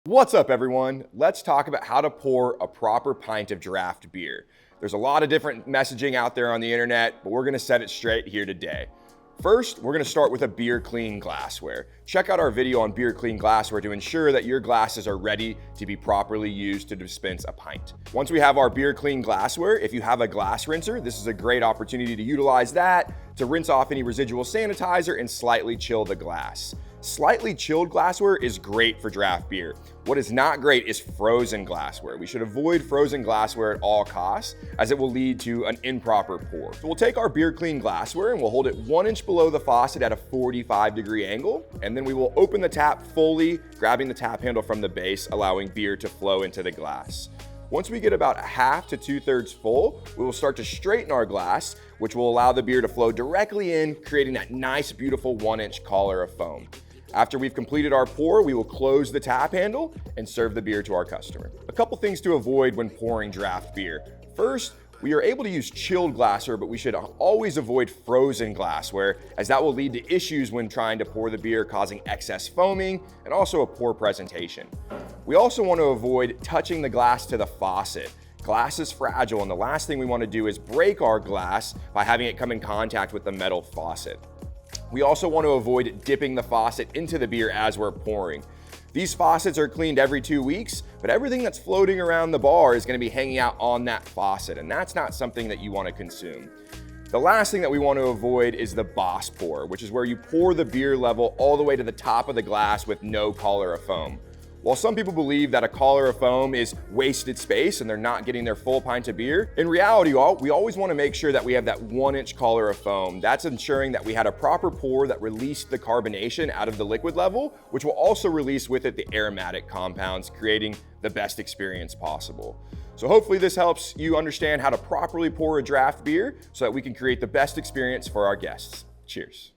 What's up, everyone? Let's talk about how to pour a proper pint of draft beer. There's a lot of different messaging out there on the internet, but we're gonna set it straight here today. First, we're gonna start with a beer clean glassware. Check out our video on beer clean glassware to ensure that your glasses are ready to be properly used to dispense a pint. Once we have our beer clean glassware, if you have a glass rinser, this is a great opportunity to utilize that to rinse off any residual sanitizer and slightly chill the glass. Slightly chilled glassware is great for draft beer. What is not great is frozen glassware. We should avoid frozen glassware at all costs, as it will lead to an improper pour. So we'll take our beer clean glassware and we'll hold it 1 inch below the faucet at a 45-degree angle, and then we will open the tap fully, grabbing the tap handle from the base, allowing beer to flow into the glass. Once we get about 1/2 to 2/3 full, we will start to straighten our glass, which will allow the beer to flow directly in, creating that nice, beautiful 1-inch collar of foam. After we've completed our pour, we will close the tap handle and serve the beer to our customer. A couple things to avoid when pouring draft beer. First, we are able to use chilled glassware, but we should always avoid frozen glassware, as that will lead to issues when trying to pour the beer, causing excess foaming and also a poor presentation. We also want to avoid touching the glass to the faucet. Glass is fragile, and the last thing we want to do is break our glass by having it come in contact with the metal faucet. We also want to avoid dipping the faucet into the beer as we're pouring. These faucets are cleaned every 2 weeks, but everything that's floating around the bar is going to be hanging out on that faucet, and that's not something that you want to consume. The last thing that we want to avoid is the boss pour, which is where you pour the beer level all the way to the top of the glass with no collar of foam. While some people believe that a collar of foam is wasted space and they're not getting their full pint of beer, in reality, we always want to make sure that we have that 1-inch collar of foam. That's ensuring that we had a proper pour that released the carbonation out of the liquid level, which will also release with it the aromatic compounds, creating the best experience possible. So hopefully this helps you understand how to properly pour a draft beer so that we can create the best experience for our guests. Cheers.